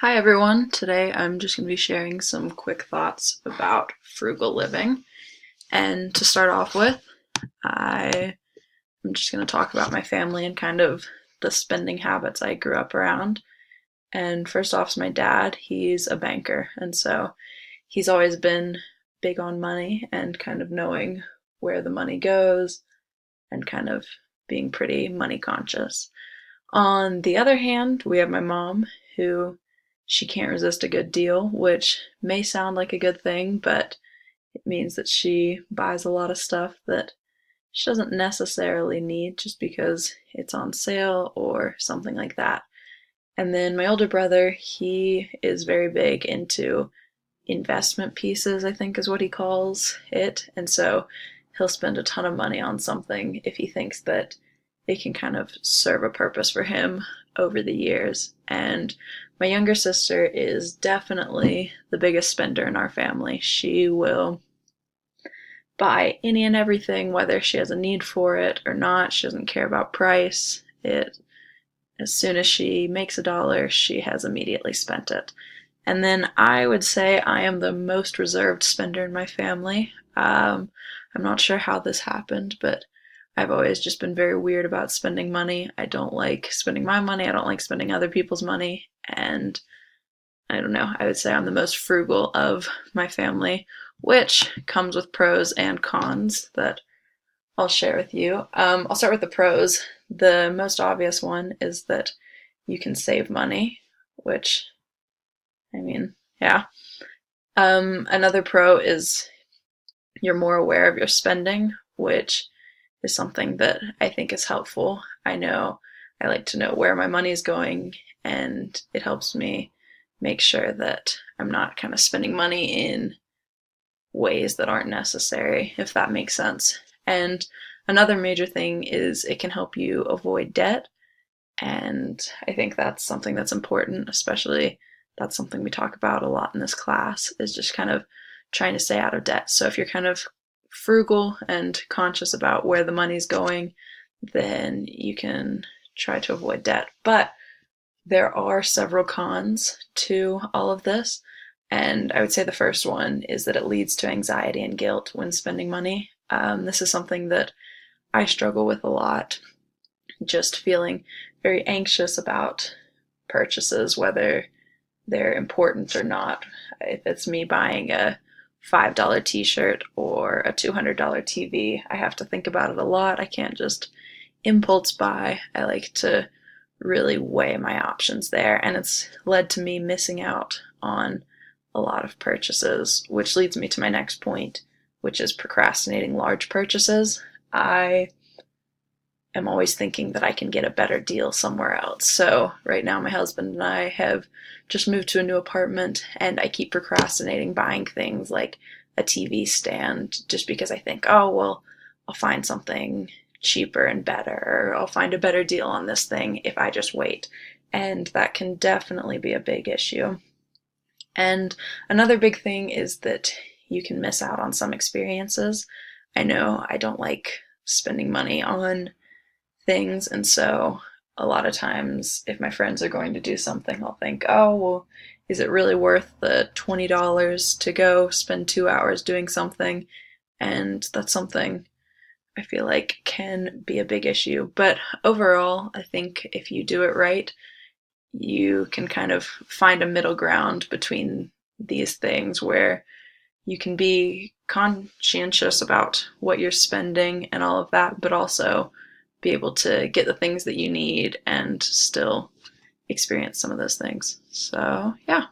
Hi everyone, today I'm just going to be sharing some quick thoughts about frugal living. And to start off with, I'm just going to talk about my family and kind of the spending habits I grew up around. And first off is my dad. He's a banker, and so he's always been big on money and kind of knowing where the money goes and kind of being pretty money conscious. On the other hand, we have my mom, who she can't resist a good deal, which may sound like a good thing, but it means that she buys a lot of stuff that she doesn't necessarily need just because it's on sale or something like that. And then my older brother, he is very big into investment pieces, I think is what he calls it. And so he'll spend a ton of money on something if he thinks that it can kind of serve a purpose for him over the years. And my younger sister is definitely the biggest spender in our family. She will buy any and everything, whether she has a need for it or not. She doesn't care about price. As soon as she makes a dollar, she has immediately spent it. And then I would say I am the most reserved spender in my family. I'm not sure how this happened, but I've always just been very weird about spending money. I don't like spending my money. I don't like spending other people's money. And I don't know, I would say I'm the most frugal of my family, which comes with pros and cons that I'll share with you. I'll start with the pros. The most obvious one is that you can save money, which, I mean, yeah. Another pro is you're more aware of your spending, which is something that I think is helpful. I know I like to know where my money is going, and it helps me make sure that I'm not kind of spending money in ways that aren't necessary, if that makes sense. And another major thing is it can help you avoid debt. And I think that's something that's important, especially that's something we talk about a lot in this class, is just kind of trying to stay out of debt. So if you're kind of frugal and conscious about where the money's going, then you can try to avoid debt. But there are several cons to all of this. And I would say the first one is that it leads to anxiety and guilt when spending money. This is something that I struggle with a lot, just feeling very anxious about purchases, whether they're important or not. If it's me buying a $5 t-shirt or a $200 TV, I have to think about it a lot. I can't just impulse buy. I like to really weigh my options there, and it's led to me missing out on a lot of purchases, which leads me to my next point, which is procrastinating large purchases. I am always thinking that I can get a better deal somewhere else. So right now my husband and I have just moved to a new apartment, and I keep procrastinating buying things like a TV stand just because I think, oh, well, I'll find something cheaper and better, or I'll find a better deal on this thing if I just wait. And that can definitely be a big issue. And another big thing is that you can miss out on some experiences. I know I don't like spending money on things, and so a lot of times if my friends are going to do something, I'll think, oh, well, is it really worth the $20 to go spend 2 hours doing something? And that's something I feel like can be a big issue. But overall, I think if you do it right, you can kind of find a middle ground between these things where you can be conscientious about what you're spending and all of that, but also be able to get the things that you need and still experience some of those things. So, yeah.